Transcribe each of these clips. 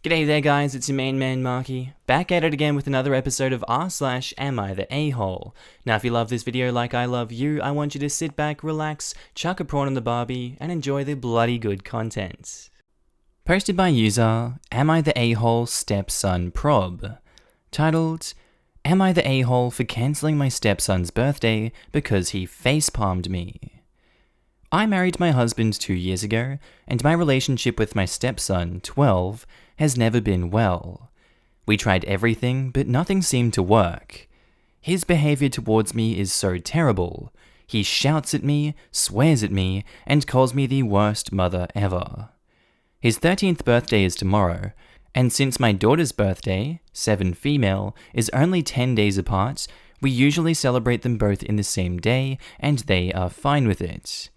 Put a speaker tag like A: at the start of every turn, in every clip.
A: G'day there guys, it's your main man Markee, back at it again with another episode of r/Am I the A-hole. Now if you love this video like I love you, I want you to sit back, relax, chuck a prawn on the barbie, and enjoy the bloody good content. Posted by user, Am I the A-hole stepson prob. Titled, Am I the A-hole for cancelling my stepson's birthday because he facepalmed me? I married my husband 2 years ago, and my relationship with my stepson, 12, has never been well. We tried everything, but nothing seemed to work. His behavior towards me is so terrible. He shouts at me, swears at me, and calls me the worst mother ever. His 13th birthday is tomorrow, and since my daughter's birthday, 7 female, is only 10 days apart, we usually celebrate them both in the same day, and they are fine with it.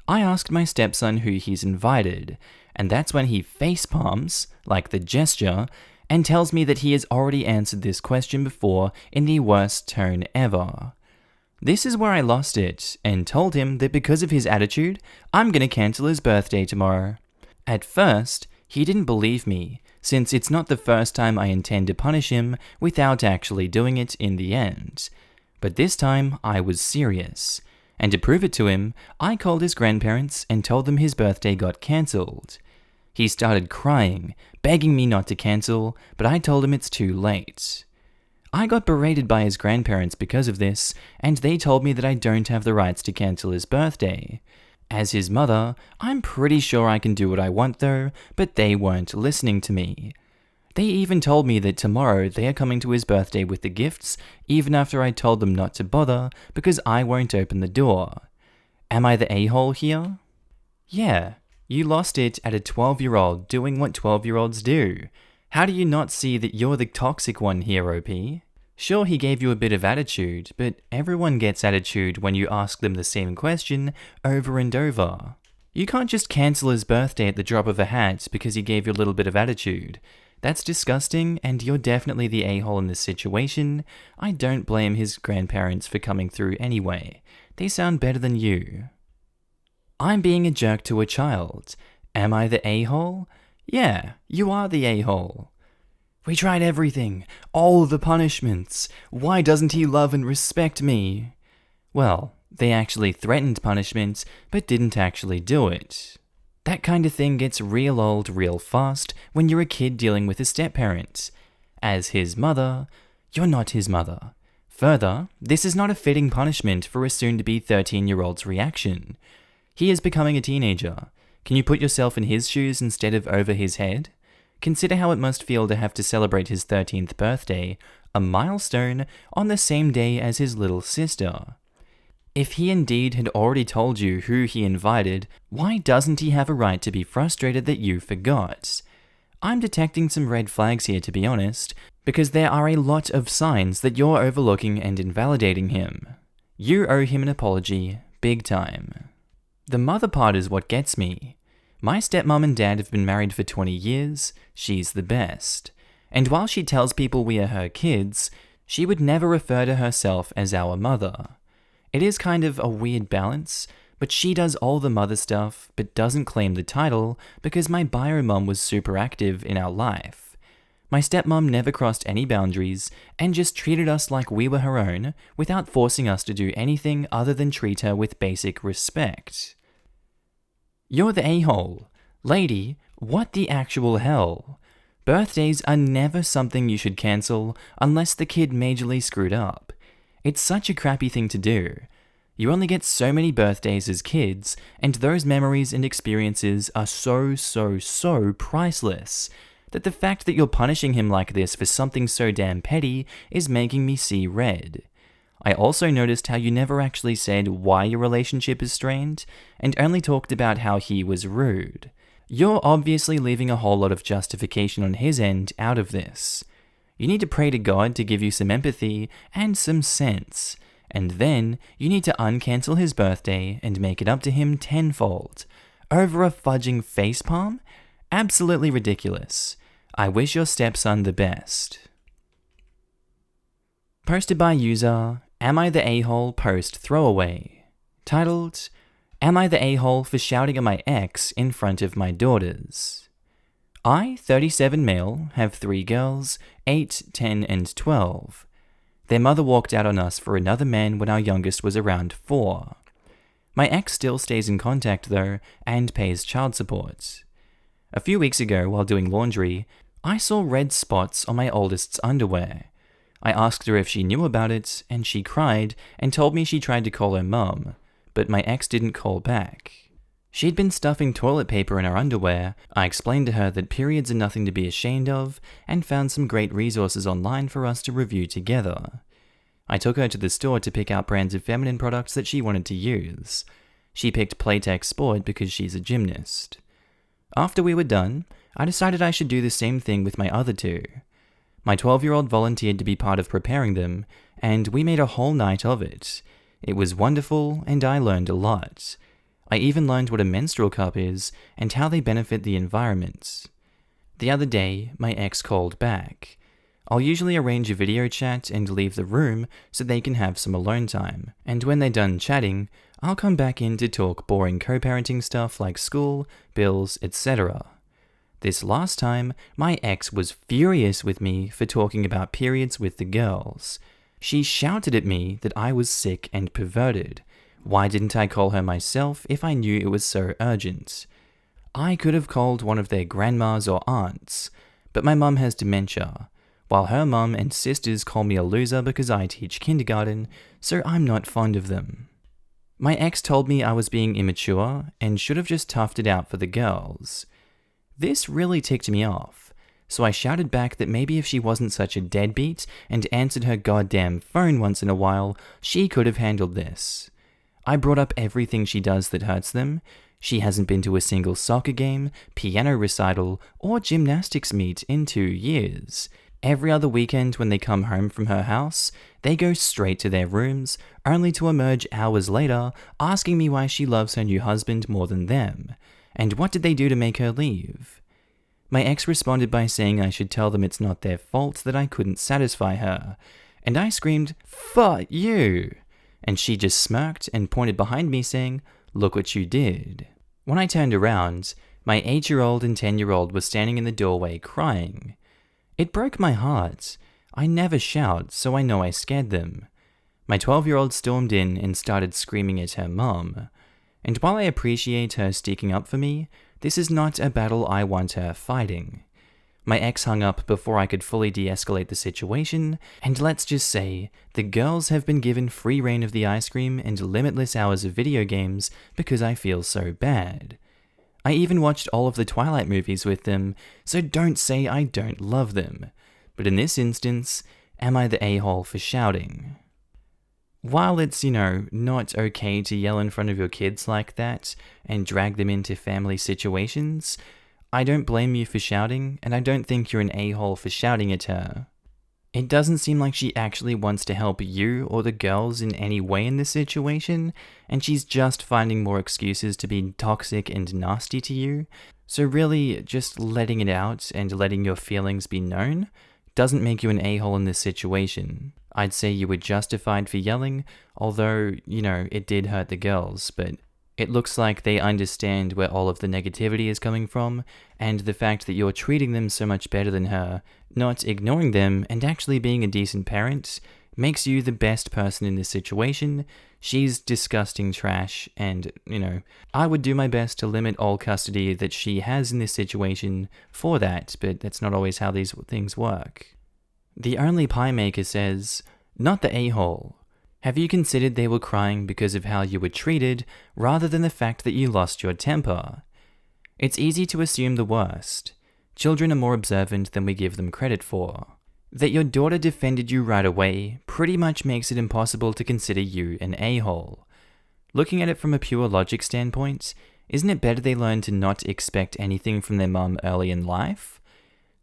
A: I asked my stepson who he's invited, and that's when he facepalms, like the gesture, and tells me that he has already answered this question before in the worst tone ever. This is where I lost it, and told him that because of his attitude, I'm gonna cancel his birthday tomorrow. At first, he didn't believe me, since it's not the first time I intend to punish him without actually doing it in the end. But this time, I was serious. And to prove it to him, I called his grandparents and told them his birthday got cancelled. He started crying, begging me not to cancel, but I told him it's too late. I got berated by his grandparents because of this, and they told me that I don't have the rights to cancel his birthday. As his mother, I'm pretty sure I can do what I want though, but they weren't listening to me. They even told me that tomorrow they are coming to his birthday with the gifts, even after I told them not to bother because I won't open the door. Am I the a-hole here? Yeah, you lost it at a 12-year-old doing what 12-year-olds do. How do you not see that you're the toxic one here, OP? Sure, he gave you a bit of attitude, but everyone gets attitude when you ask them the same question over and over. You can't just cancel his birthday at the drop of a hat because he gave you a little bit of attitude. That's disgusting, and you're definitely the a-hole in this situation. I don't blame his grandparents for coming through anyway. They sound better than you. I'm being a jerk to a child. Am I the a-hole? Yeah, you are the a-hole. We tried everything, all the punishments. Why doesn't he love and respect me? Well, they actually threatened punishment, but didn't actually do it. That kind of thing gets real old real fast when you're a kid dealing with a step-parent. As his mother, you're not his mother. Further, this is not a fitting punishment for a soon-to-be 13-year-old's reaction. He is becoming a teenager. Can you put yourself in his shoes instead of over his head? Consider how it must feel to have to celebrate his 13th birthday, a milestone, on the same day as his little sister. If he indeed had already told you who he invited, why doesn't he have a right to be frustrated that you forgot? I'm detecting some red flags here, to be honest, because there are a lot of signs that you're overlooking and invalidating him. You owe him an apology, big time. The mother part is what gets me. My stepmom and dad have been married for 20 years, she's the best. And while she tells people we are her kids, she would never refer to herself as our mother. It is kind of a weird balance, but she does all the mother stuff, but doesn't claim the title because my bio mom was super active in our life. My stepmom never crossed any boundaries and just treated us like we were her own without forcing us to do anything other than treat her with basic respect. You're the a-hole. Lady, what the actual hell? Birthdays are never something you should cancel unless the kid majorly screwed up. It's such a crappy thing to do. You only get so many birthdays as kids, and those memories and experiences are so priceless, that the fact that you're punishing him like this for something so damn petty is making me see red. I also noticed how you never actually said why your relationship is strained, and only talked about how he was rude. You're obviously leaving a whole lot of justification on his end out of this. You need to pray to God to give you some empathy and some sense, and then you need to uncancel his birthday and make it up to him tenfold. Over a fudging facepalm? Absolutely ridiculous. I wish your stepson the best. Posted by user, Am I the a-hole post throwaway? Titled, Am I the a-hole for shouting at my ex in front of my daughters? I, 37 male, have 3 girls, 8, 10, and 12. Their mother walked out on us for another man when our youngest was around 4. My ex still stays in contact though, and pays child support. A few weeks ago, while doing laundry, I saw red spots on my oldest's underwear. I asked her if she knew about it, and she cried and told me she tried to call her mum, but my ex didn't call back. She'd been stuffing toilet paper in her underwear. I explained to her that periods are nothing to be ashamed of, and found some great resources online for us to review together. I took her to the store to pick out brands of feminine products that she wanted to use. She picked Playtex Sport because she's a gymnast. After we were done, I decided I should do the same thing with my other 2. My 12-year-old volunteered to be part of preparing them, and we made a whole night of it. It was wonderful, and I learned a lot. I even learned what a menstrual cup is, and how they benefit the environment. The other day, my ex called back. I'll usually arrange a video chat and leave the room so they can have some alone time, and when they're done chatting, I'll come back in to talk boring co-parenting stuff like school, bills, etc. This last time, my ex was furious with me for talking about periods with the girls. She shouted at me that I was sick and perverted. Why didn't I call her myself if I knew it was so urgent? I could have called one of their grandmas or aunts, but my mum has dementia, while her mum and sisters call me a loser because I teach kindergarten, so I'm not fond of them. My ex told me I was being immature and should have just toughed it out for the girls. This really ticked me off, so I shouted back that maybe if she wasn't such a deadbeat and answered her goddamn phone once in a while, she could have handled this. I brought up everything she does that hurts them. She hasn't been to a single soccer game, piano recital, or gymnastics meet in 2 years. Every other weekend when they come home from her house, they go straight to their rooms, only to emerge hours later asking me why she loves her new husband more than them, and what did they do to make her leave. My ex responded by saying I should tell them it's not their fault that I couldn't satisfy her, and I screamed, "Fuck you!" And she just smirked and pointed behind me saying, "Look what you did." When I turned around, my 8-year-old and 10-year-old were standing in the doorway crying. It broke my heart. I never shout, so I know I scared them. My 12-year-old stormed in and started screaming at her mum. And while I appreciate her sticking up for me, this is not a battle I want her fighting. My ex hung up before I could fully de-escalate the situation, and let's just say, the girls have been given free reign of the ice cream and limitless hours of video games because I feel so bad. I even watched all of the Twilight movies with them, so don't say I don't love them. But in this instance, am I the a-hole for shouting? While it's, not okay to yell in front of your kids like that and drag them into family situations, I don't blame you for shouting, and I don't think you're an a-hole for shouting at her. It doesn't seem like she actually wants to help you or the girls in any way in this situation, and she's just finding more excuses to be toxic and nasty to you. So really, just letting it out and letting your feelings be known doesn't make you an a-hole in this situation. I'd say you were justified for yelling, although, it did hurt the girls, but it looks like they understand where all of the negativity is coming from, and the fact that you're treating them so much better than her, not ignoring them, and actually being a decent parent, makes you the best person in this situation. She's disgusting trash, and, I would do my best to limit all custody that she has in this situation for that, but that's not always how these things work. The Only Pie Maker says, "Not the a-hole. Have you considered they were crying because of how you were treated, rather than the fact that you lost your temper? It's easy to assume the worst. Children are more observant than we give them credit for. That your daughter defended you right away pretty much makes it impossible to consider you an a-hole. Looking at it from a pure logic standpoint, isn't it better they learn to not expect anything from their mum early in life?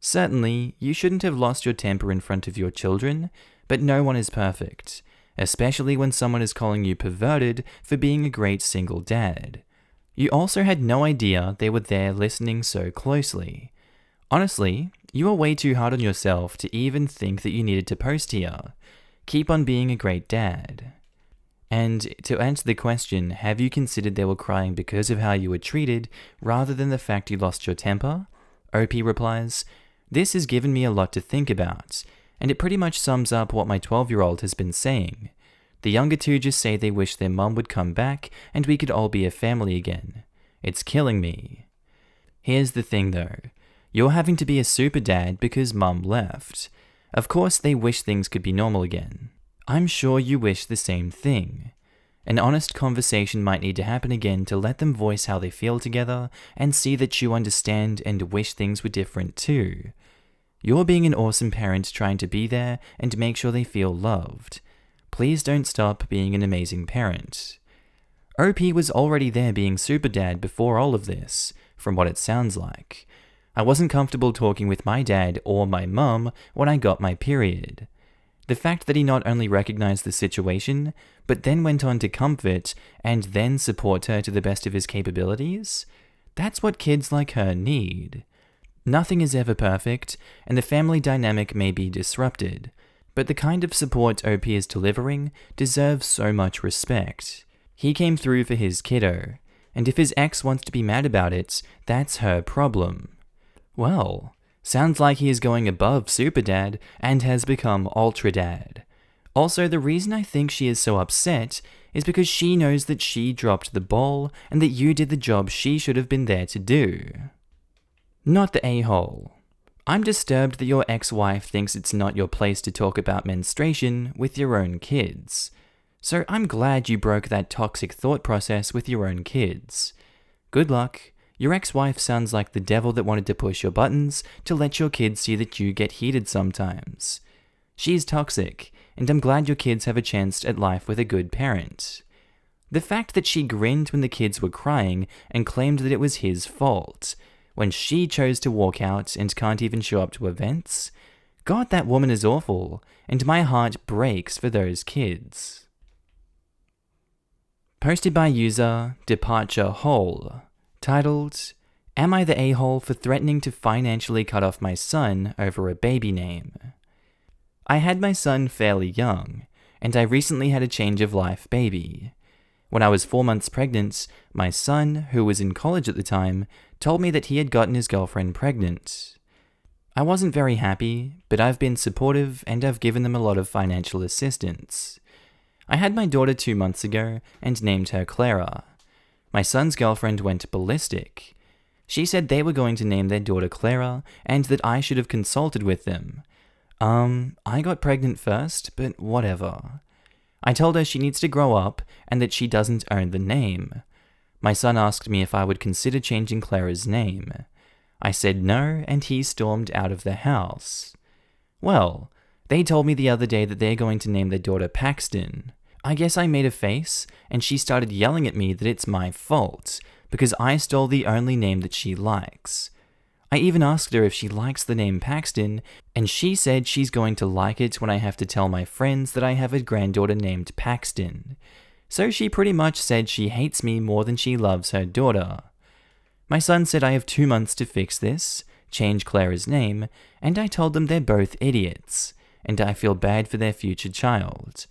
A: Certainly, you shouldn't have lost your temper in front of your children, but no one is perfect, especially when someone is calling you perverted for being a great single dad. You also had no idea they were there listening so closely. Honestly, you are way too hard on yourself to even think that you needed to post here. Keep on being a great dad." And to answer the question, have you considered they were crying because of how you were treated, rather than the fact you lost your temper? OP replies, "This has given me a lot to think about, and it pretty much sums up what my 12-year-old has been saying. The younger two just say they wish their mum would come back and we could all be a family again. It's killing me." Here's the thing though. You're having to be a super dad because mum left. Of course they wish things could be normal again. I'm sure you wish the same thing. An honest conversation might need to happen again to let them voice how they feel together and see that you understand and wish things were different too. You're being an awesome parent trying to be there and make sure they feel loved. Please don't stop being an amazing parent. OP was already there being super dad before all of this, from what it sounds like. I wasn't comfortable talking with my dad or my mum when I got my period. The fact that he not only recognized the situation, but then went on to comfort and then support her to the best of his capabilities, that's what kids like her need. Nothing is ever perfect, and the family dynamic may be disrupted, but the kind of support OP is delivering deserves so much respect. He came through for his kiddo, and if his ex wants to be mad about it, that's her problem. Well, sounds like he is going above Super Dad and has become Ultra Dad. Also, the reason I think she is so upset is because she knows that she dropped the ball and that you did the job she should have been there to do. Not the a-hole. I'm disturbed that your ex-wife thinks it's not your place to talk about menstruation with your own kids. So I'm glad you broke that toxic thought process with your own kids. Good luck. Your ex-wife sounds like the devil that wanted to push your buttons to let your kids see that you get heated sometimes. She's toxic, and I'm glad your kids have a chance at life with a good parent. The fact that she grinned when the kids were crying and claimed that it was his fault, when she chose to walk out and can't even show up to events? God, that woman is awful, and my heart breaks for those kids. Posted by user Departure Hole, titled, "Am I the a-hole for threatening to financially cut off my son over a baby name?" I had my son fairly young, and I recently had a change of life baby. When I was 4 months pregnant, my son, who was in college at the time, told me that he had gotten his girlfriend pregnant. I wasn't very happy, but I've been supportive and I've given them a lot of financial assistance. I had my daughter 2 months ago and named her Clara. My son's girlfriend went ballistic. She said they were going to name their daughter Clara and that I should have consulted with them. I got pregnant first, but whatever. I told her she needs to grow up and that she doesn't own the name. My son asked me if I would consider changing Clara's name. I said no, and he stormed out of the house. Well, they told me the other day that they're going to name their daughter Paxton. I guess I made a face, and she started yelling at me that it's my fault, because I stole the only name that she likes. I even asked her if she likes the name Paxton, and she said she's going to like it when I have to tell my friends that I have a granddaughter named Paxton. So she pretty much said she hates me more than she loves her daughter. My son said I have 2 months to fix this, change Clara's name, and I told them they're both idiots, and I feel bad for their future child.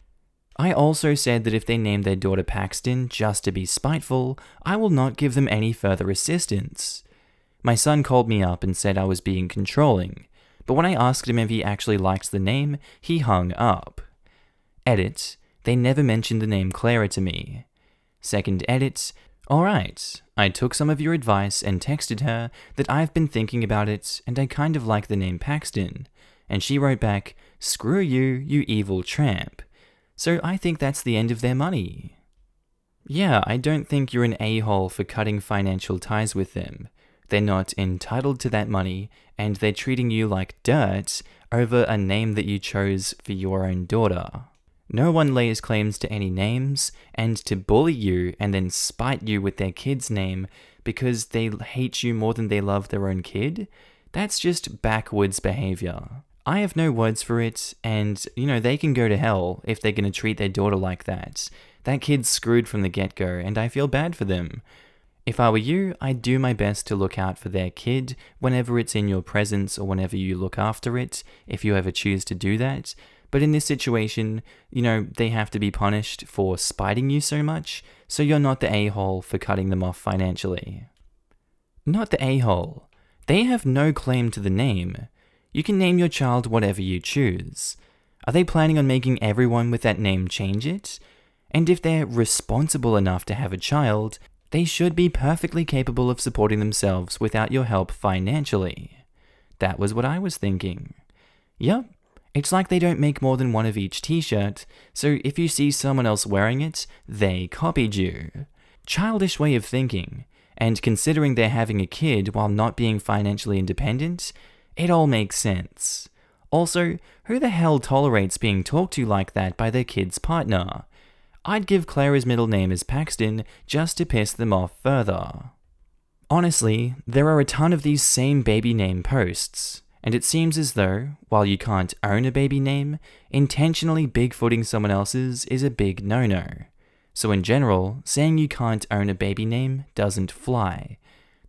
A: I also said that if they name their daughter Paxton just to be spiteful, I will not give them any further assistance. My son called me up and said I was being controlling, but when I asked him if he actually likes the name, he hung up. Edit, they never mentioned the name Clara to me. Second edit, alright, I took some of your advice and texted her that I've been thinking about it and I kind of like the name Paxton, and she wrote back, "Screw you, you evil tramp." So I think that's the end of their money. Yeah, I don't think you're an a-hole for cutting financial ties with them. They're not entitled to that money, and they're treating you like dirt over a name that you chose for your own daughter. No one lays claims to any names, and to bully you and then spite you with their kid's name because they hate you more than they love their own kid, that's just backwards behavior. I have no words for it, and, they can go to hell if they're going to treat their daughter like that. That kid's screwed from the get-go, and I feel bad for them. If I were you, I'd do my best to look out for their kid whenever it's in your presence or whenever you look after it, if you ever choose to do that. But in this situation, they have to be punished for spiting you so much, so you're not the a-hole for cutting them off financially. Not the a-hole. They have no claim to the name. You can name your child whatever you choose. Are they planning on making everyone with that name change it? And if they're responsible enough to have a child, they should be perfectly capable of supporting themselves without your help financially. That was what I was thinking. Yup, it's like they don't make more than one of each t-shirt, so if you see someone else wearing it, they copied you. Childish way of thinking, and considering they're having a kid while not being financially independent, it all makes sense. Also, who the hell tolerates being talked to like that by their kid's partner? I'd give Clara's middle name as Paxton just to piss them off further. Honestly, there are a ton of these same baby name posts, and it seems as though, while you can't own a baby name, intentionally bigfooting someone else's is a big no-no. So in general, saying you can't own a baby name doesn't fly.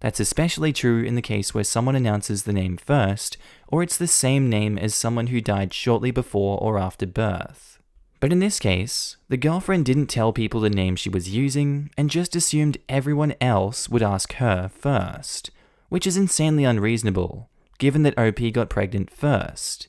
A: That's especially true in the case where someone announces the name first, or it's the same name as someone who died shortly before or after birth. But in this case, the girlfriend didn't tell people the name she was using and just assumed everyone else would ask her first, which is insanely unreasonable, given that OP got pregnant first.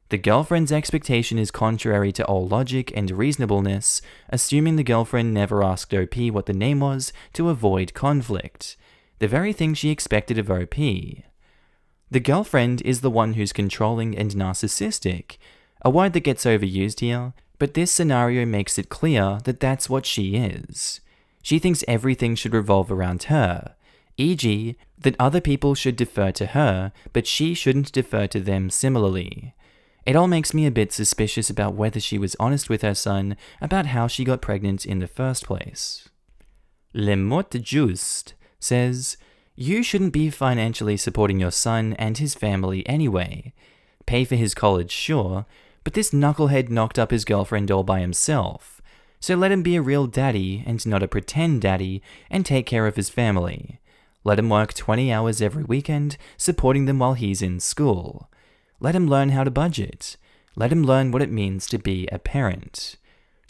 A: The girlfriend's expectation is contrary to all logic and reasonableness, assuming the girlfriend never asked OP what the name was to avoid conflict, the very thing she expected of OP. The girlfriend is the one who's controlling and narcissistic, a word that gets overused here, but this scenario makes it clear that that's what she is. She thinks everything should revolve around her, e.g., that other people should defer to her, but she shouldn't defer to them similarly. It all makes me a bit suspicious about whether she was honest with her son about how she got pregnant in the first place. Le Mot Juste says, you shouldn't be financially supporting your son and his family anyway. Pay for his college, sure, but this knucklehead knocked up his girlfriend all by himself. So let him be a real daddy and not a pretend daddy and take care of his family. Let him work 20 hours every weekend, supporting them while he's in school. Let him learn how to budget. Let him learn what it means to be a parent.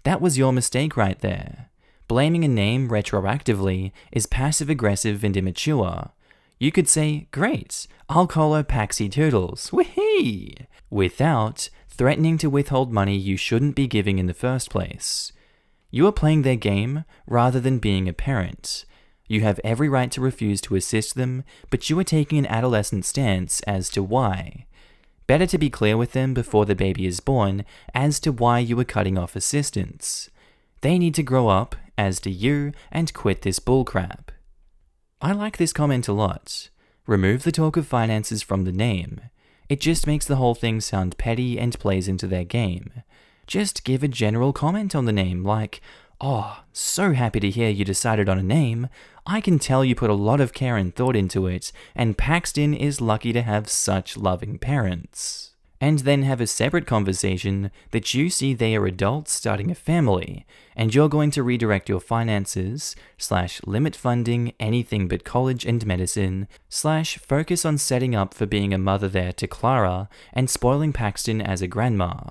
A: That was your mistake right there. Blaming a name retroactively is passive-aggressive and immature. You could say, great, I'll call her Paxi Toodles, whee! Without threatening to withhold money you shouldn't be giving in the first place. You are playing their game rather than being a parent. You have every right to refuse to assist them, but you are taking an adolescent stance as to why. Better to be clear with them before the baby is born as to why you are cutting off assistance. They need to grow up, as do you, and quit this bullcrap. I like this comment a lot. Remove the talk of finances from the name. It just makes the whole thing sound petty and plays into their game. Just give a general comment on the name like, oh, so happy to hear you decided on a name. I can tell you put a lot of care and thought into it, and Paxton is lucky to have such loving parents. And then have a separate conversation that you see they are adults starting a family, and you're going to redirect your finances, /limit funding anything but college and medicine, /focus on setting up for being a mother there to Clara, and spoiling Paxton as a grandma.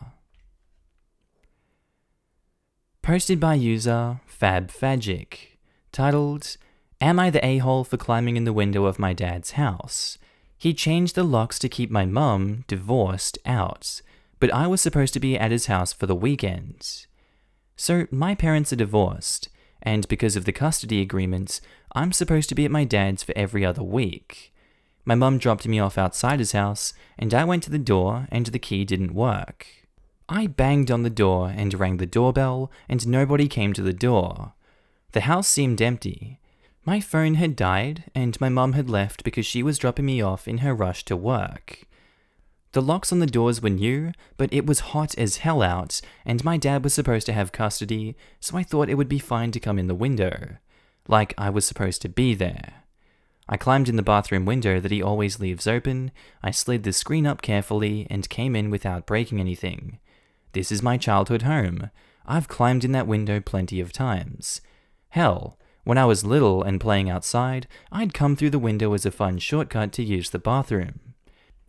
A: Posted by user FabFagic, titled, Am I the a-hole for climbing in the window of my dad's house? He changed the locks to keep my mum, divorced, out, but I was supposed to be at his house for the weekend. So my parents are divorced, and because of the custody agreements, I'm supposed to be at my dad's for every other week. My mum dropped me off outside his house, and I went to the door and the key didn't work. I banged on the door and rang the doorbell, and nobody came to the door. The house seemed empty. My phone had died, and my mum had left because she was dropping me off in her rush to work. The locks on the doors were new, but it was hot as hell out, and my dad was supposed to have custody, so I thought it would be fine to come in the window. Like I was supposed to be there. I climbed in the bathroom window that he always leaves open, I slid the screen up carefully, and came in without breaking anything. This is my childhood home. I've climbed in that window plenty of times. Hell, when I was little and playing outside, I'd come through the window as a fun shortcut to use the bathroom.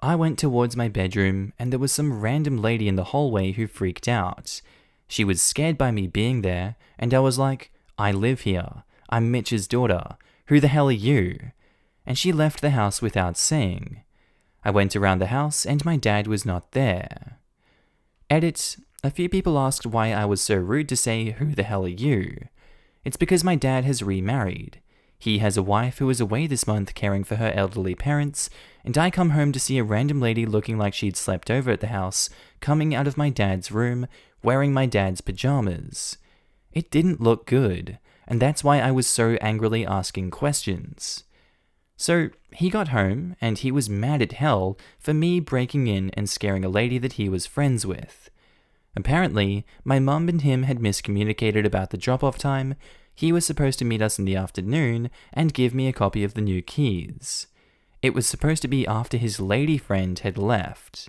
A: I went towards my bedroom, and there was some random lady in the hallway who freaked out. She was scared by me being there, and I was like, I live here. I'm Mitch's daughter. Who the hell are you? and she left the house without saying. I went around the house and my dad was not there. Edit, a few people asked why I was so rude to say, "Who the hell are you?" It's because my dad has remarried. He has a wife who is away this month caring for her elderly parents, and I come home to see a random lady looking like she'd slept over at the house, coming out of my dad's room, wearing my dad's pajamas. It didn't look good, and that's why I was so angrily asking questions. So he got home, and he was mad at hell for me breaking in and scaring a lady that he was friends with. Apparently, my mum and him had miscommunicated about the drop-off time. He was supposed to meet us in the afternoon and give me a copy of the new keys. It was supposed to be after his lady friend had left.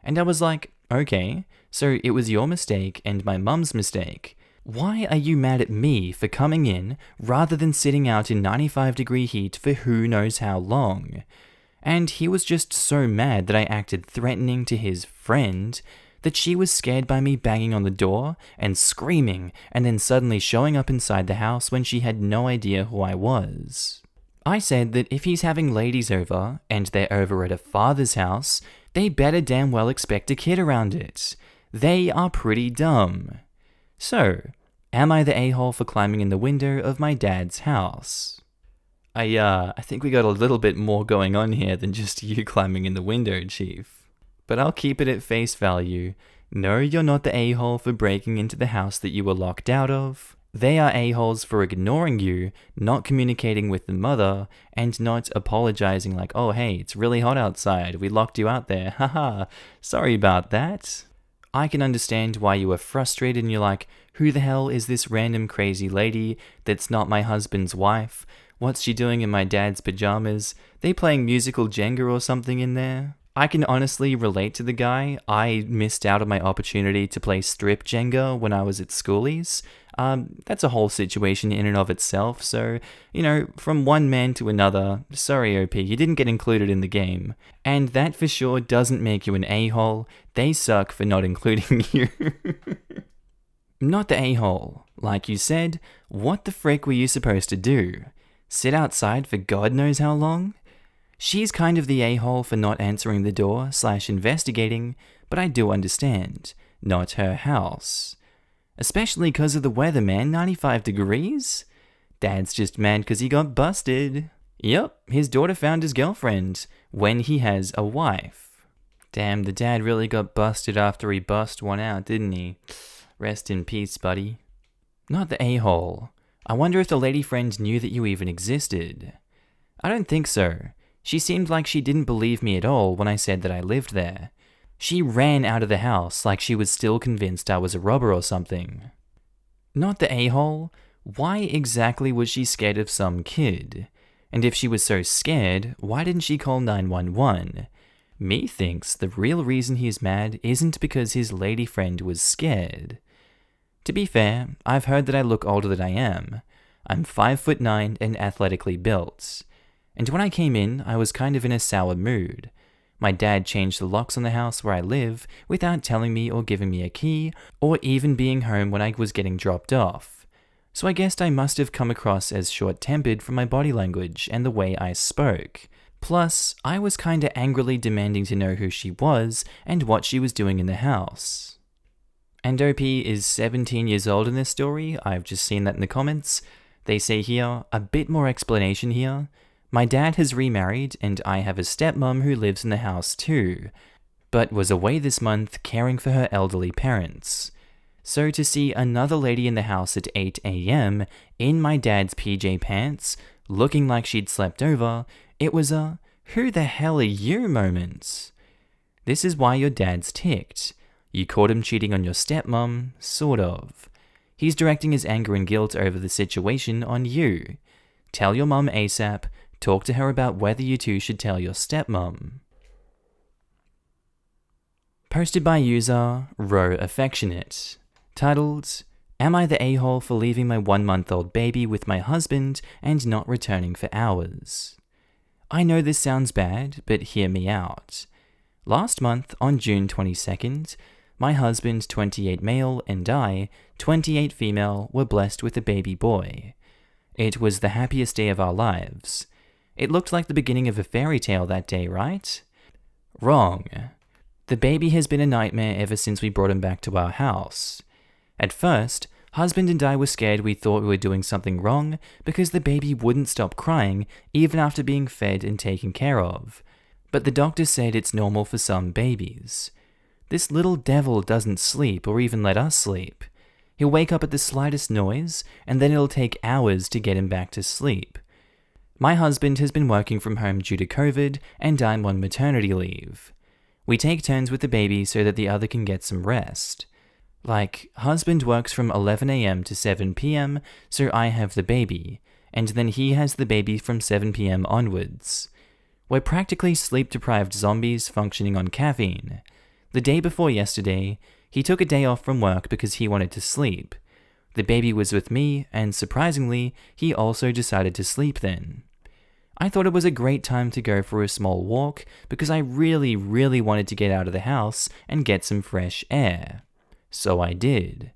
A: And I was like, okay, so it was your mistake and my mum's mistake. Why are you mad at me for coming in rather than sitting out in 95-degree heat for who knows how long? And he was just so mad that I acted threatening to his friend that she was scared by me banging on the door and screaming and then suddenly showing up inside the house when she had no idea who I was. I said that if he's having ladies over and they're over at a father's house, they better damn well expect a kid around it. They are pretty dumb. So, am I the a-hole for climbing in the window of my dad's house? I think we got a little bit more going on here than just you climbing in the window, Chief. But I'll keep it at face value. No, you're not the a-hole for breaking into the house that you were locked out of. They are a-holes for ignoring you, not communicating with the mother, and not apologizing like, "Oh hey, it's really hot outside, we locked you out there, haha, sorry about that." I can understand why you were frustrated and you're like, "Who the hell is this random crazy lady that's not my husband's wife? What's she doing in my dad's pajamas? They playing musical Jenga or something in there?" I can honestly relate to the guy. I missed out on my opportunity to play strip Jenga when I was at schoolies. That's a whole situation in and of itself, so, from one man to another, sorry OP, you didn't get included in the game. And that for sure doesn't make you an a-hole. They suck for not including you. Not the a-hole. Like you said, what the frick were you supposed to do? Sit outside for God knows how long? She's kind of the a-hole for not answering the door / investigating, but I do understand. Not her house. Especially because of the weather, man, 95 degrees? Dad's just mad because he got busted. Yep, his daughter found his girlfriend, when he has a wife. Damn, the dad really got busted after he bust one out, didn't he? Rest in peace, buddy. Not the a-hole. I wonder if the lady friend knew that you even existed. I don't think so. She seemed like she didn't believe me at all when I said that I lived there. She ran out of the house like she was still convinced I was a robber or something. Not the a-hole. Why exactly was she scared of some kid? And if she was so scared, why didn't she call 911? Me thinks the real reason he's mad isn't because his lady friend was scared. To be fair, I've heard that I look older than I am. I'm 5'9" and athletically built. And when I came in, I was kind of in a sour mood. My dad changed the locks on the house where I live without telling me or giving me a key, or even being home when I was getting dropped off. So I guessed I must have come across as short-tempered from my body language and the way I spoke. Plus, I was kinda angrily demanding to know who she was and what she was doing in the house. And OP is 17 years old in this story. I've just seen that in the comments. They say here, a bit more explanation here. My dad has remarried and I have a stepmom who lives in the house too, but was away this month caring for her elderly parents. So to see another lady in the house at 8 a.m. in my dad's PJ pants, looking like she'd slept over, it was a "who the hell are you" moment. This is why your dad's ticked. You caught him cheating on your stepmom, sort of. He's directing his anger and guilt over the situation on you. Tell your mum ASAP. Talk to her about whether you two should tell your stepmom. Posted by user Ro Affectionate. Titled, "Am I the a-hole for leaving my 1-month-old baby with my husband and not returning for hours?" I know this sounds bad, but hear me out. Last month, on June 22nd, my husband, 28 male, and I, 28 female, were blessed with a baby boy. It was the happiest day of our lives. It looked like the beginning of a fairy tale that day, right? Wrong. The baby has been a nightmare ever since we brought him back to our house. At first, husband and I were scared we thought we were doing something wrong because the baby wouldn't stop crying even after being fed and taken care of. But the doctor said it's normal for some babies. This little devil doesn't sleep or even let us sleep. He'll wake up at the slightest noise, and then it'll take hours to get him back to sleep. My husband has been working from home due to COVID, and I'm on maternity leave. We take turns with the baby so that the other can get some rest. Like, husband works from 11 a.m. to 7 p.m., so I have the baby, and then he has the baby from 7 p.m. onwards. We're practically sleep-deprived zombies functioning on caffeine. The day before yesterday, he took a day off from work because he wanted to sleep. The baby was with me, and surprisingly, he also decided to sleep then. I thought it was a great time to go for a small walk because I really wanted to get out of the house and get some fresh air. So I did.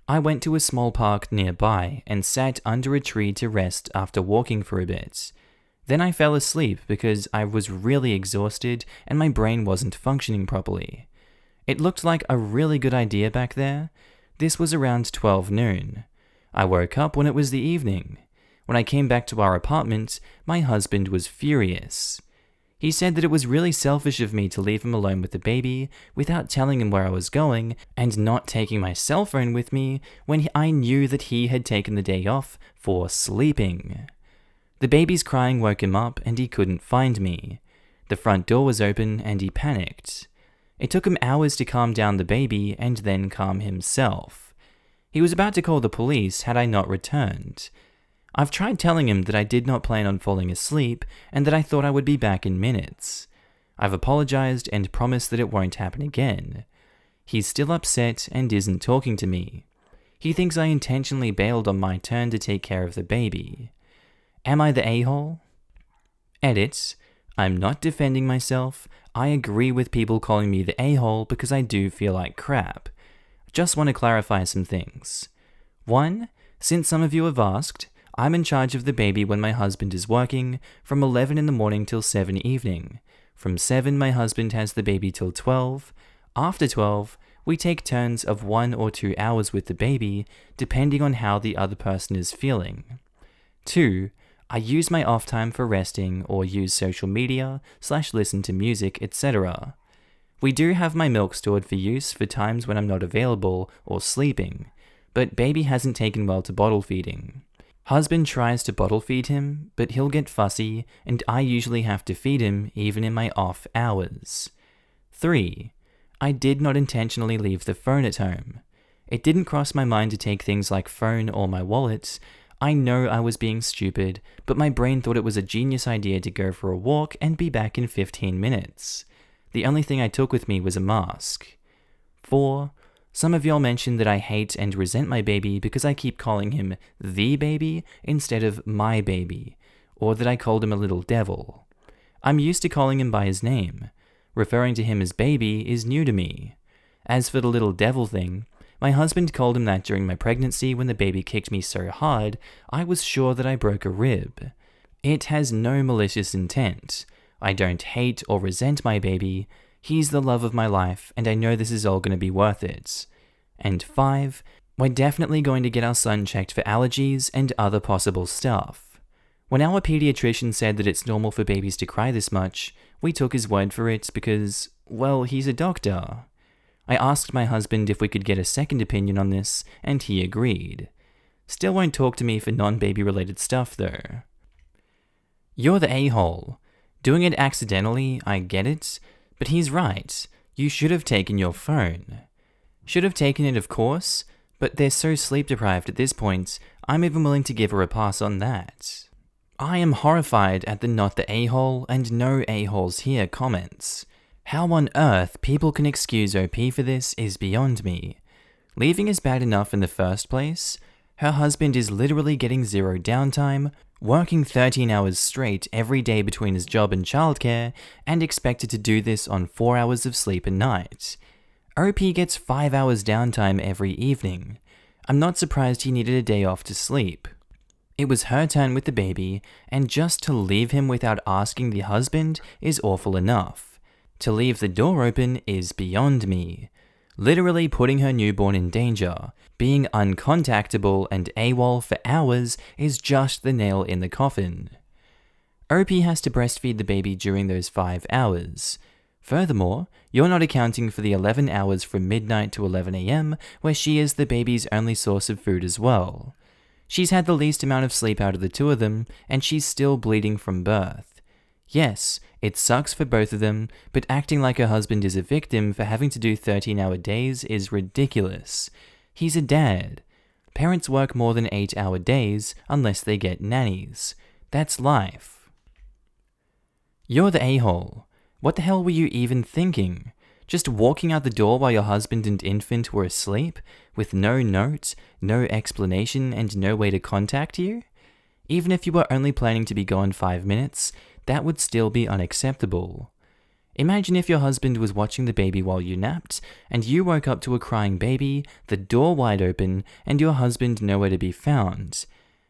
A: I went to a small park nearby and sat under a tree to rest after walking for a bit. Then I fell asleep because I was really exhausted and my brain wasn't functioning properly. It looked like a really good idea back there. This was around 12 noon. I woke up when it was the evening. When I came back to our apartment, my husband was furious. He said that it was really selfish of me to leave him alone with the baby without telling him where I was going and not taking my cell phone with me when I knew that he had taken the day off for sleeping. The baby's crying woke him up and he couldn't find me. The front door was open and he panicked. It took him hours to calm down the baby and then calm himself. He was about to call the police had I not returned. I've tried telling him that I did not plan on falling asleep and that I thought I would be back in minutes. I've apologized and promised that it won't happen again. He's still upset and isn't talking to me. He thinks I intentionally bailed on my turn to take care of the baby. Am I the a-hole? Edit. I'm not defending myself. I agree with people calling me the a-hole because I do feel like crap. Just want to clarify some things. 1. Since some of you have asked, I'm in charge of the baby when my husband is working, from 11 in the morning till 7 evening. From 7, my husband has the baby till 12. After 12, we take turns of 1 or 2 hours with the baby, depending on how the other person is feeling. 2. I use my off time for resting or use social media, /listen to music, etc. We do have my milk stored for use for times when I'm not available or sleeping, but baby hasn't taken well to bottle feeding. Husband tries to bottle feed him, but he'll get fussy, and I usually have to feed him even in my off hours. 3. I did not intentionally leave the phone at home. It didn't cross my mind to take things like phone or my wallet. I know I was being stupid, but my brain thought it was a genius idea to go for a walk and be back in 15 minutes. The only thing I took with me was a mask. 4. Some of y'all mentioned that I hate and resent my baby because I keep calling him the baby instead of my baby, or that I called him a little devil. I'm used to calling him by his name. Referring to him as baby is new to me. As for the little devil thing, my husband called him that during my pregnancy when the baby kicked me so hard, I was sure that I broke a rib. It has no malicious intent. I don't hate or resent my baby. He's the love of my life, and I know this is all going to be worth it. And 5, we're definitely going to get our son checked for allergies and other possible stuff. When our pediatrician said that it's normal for babies to cry this much, we took his word for it because, well, he's a doctor. I asked my husband if we could get a second opinion on this, and he agreed. Still won't talk to me for non-baby related stuff though. You're the a-hole. Doing it accidentally, I get it, but he's right. You should have taken your phone. Should have taken it, of course, but they're so sleep-deprived at this point, I'm even willing to give her a pass on that. I am horrified at the not the a-hole and no a-holes here comments. How on earth people can excuse OP for this is beyond me. Leaving is bad enough in the first place. Her husband is literally getting zero downtime, working 13 hours straight every day between his job and childcare, and expected to do this on 4 hours of sleep a night. OP gets 5 hours downtime every evening. I'm not surprised he needed a day off to sleep. It was her turn with the baby, and just to leave him without asking the husband is awful enough. To leave the door open is beyond me. Literally putting her newborn in danger. Being uncontactable and AWOL for hours is just the nail in the coffin. OP has to breastfeed the baby during those 5 hours. Furthermore, you're not accounting for the 11 hours from midnight to 11 AM where she is the baby's only source of food as well. She's had the least amount of sleep out of the two of them, and she's still bleeding from birth. Yes, it sucks for both of them, but acting like her husband is a victim for having to do 13-hour days is ridiculous. He's a dad. Parents work more than 8-hour days unless they get nannies. That's life. You're the a-hole. What the hell were you even thinking? Just walking out the door while your husband and infant were asleep, with no note, no explanation, and no way to contact you? Even if you were only planning to be gone 5 minutes, that would still be unacceptable. Imagine if your husband was watching the baby while you napped, and you woke up to a crying baby, the door wide open, and your husband nowhere to be found.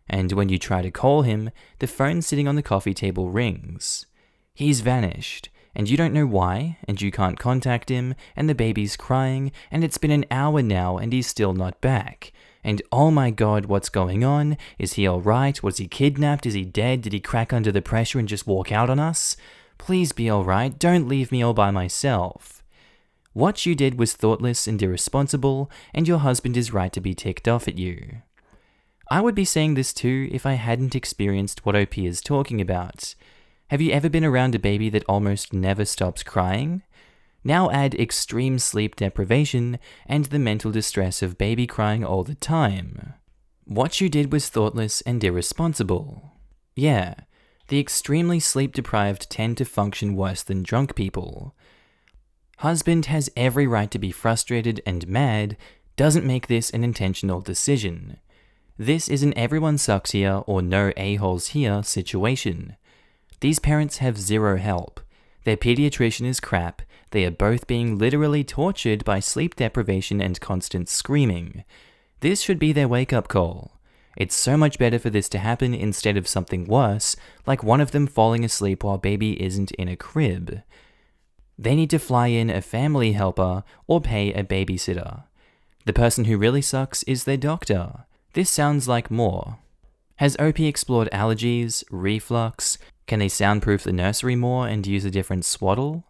A: And when you try to call him, the phone sitting on the coffee table rings. He's vanished, and you don't know why, and you can't contact him, and the baby's crying, and it's been an hour now and he's still not back. And oh my god, what's going on? Is he alright? Was he kidnapped? Is he dead? Did he crack under the pressure and just walk out on us? Please be alright, don't leave me all by myself. What you did was thoughtless and irresponsible, and your husband is right to be ticked off at you. I would be saying this too if I hadn't experienced what OP is talking about. Have you ever been around a baby that almost never stops crying? Now add extreme sleep deprivation and the mental distress of baby crying all the time. What you did was thoughtless and irresponsible. Yeah, the extremely sleep-deprived tend to function worse than drunk people. Husband has every right to be frustrated and mad, doesn't make this an intentional decision. This is an everyone sucks here or no a-holes here situation. These parents have zero help. Their pediatrician is crap, they are both being literally tortured by sleep deprivation and constant screaming. This should be their wake-up call. It's so much better for this to happen instead of something worse, like one of them falling asleep while baby isn't in a crib. They need to fly in a family helper or pay a babysitter. The person who really sucks is their doctor. This sounds like more. Has OP explored allergies, reflux? Can they soundproof the nursery more and use a different swaddle?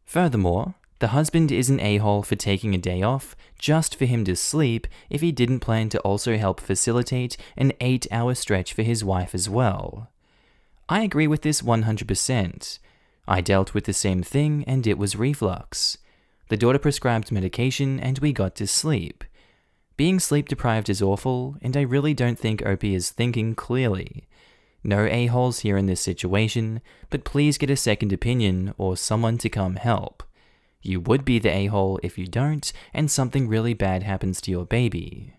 A: Furthermore, the husband is an a-hole for taking a day off just for him to sleep if he didn't plan to also help facilitate an 8-hour stretch for his wife as well. I agree with this 100%. I dealt with the same thing and it was reflux. The daughter prescribed medication and we got to sleep. Being sleep deprived is awful, and I really don't think OP is thinking clearly. No a-holes here in this situation, but please get a second opinion or someone to come help. You would be the a-hole if you don't, and something really bad happens to your baby.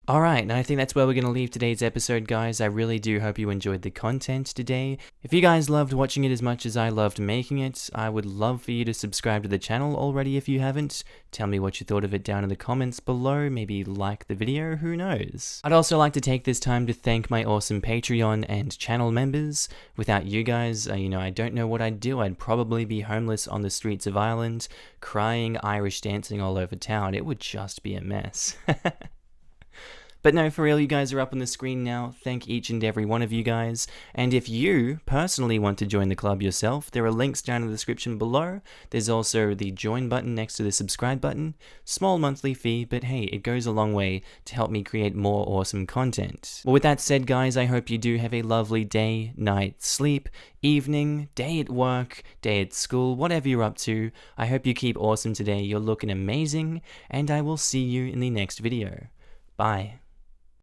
A: Alright, and I think that's where we're going to leave today's episode, guys. I really do hope you enjoyed the content today. If you guys loved watching it as much as I loved making it, I would love for you to subscribe to the channel already if you haven't. Tell me what you thought of it down in the comments below, maybe like the video, who knows. I'd also like to take this time to thank my awesome Patreon and channel members. Without you guys, I don't know what I'd do. I'd probably be homeless on the streets of Ireland, crying, Irish dancing all over town. It would just be a mess. But no, for real, you guys are up on the screen now. Thank each and every one of you guys. And if you personally want to join the club yourself, there are links down in the description below. There's also the join button next to the subscribe button. Small monthly fee, but hey, it goes a long way to help me create more awesome content. Well, with that said, guys, I hope you do have a lovely day, night, sleep, evening, day at work, day at school, whatever you're up to. I hope you keep awesome today. You're looking amazing, and I will see you in the next video. Bye.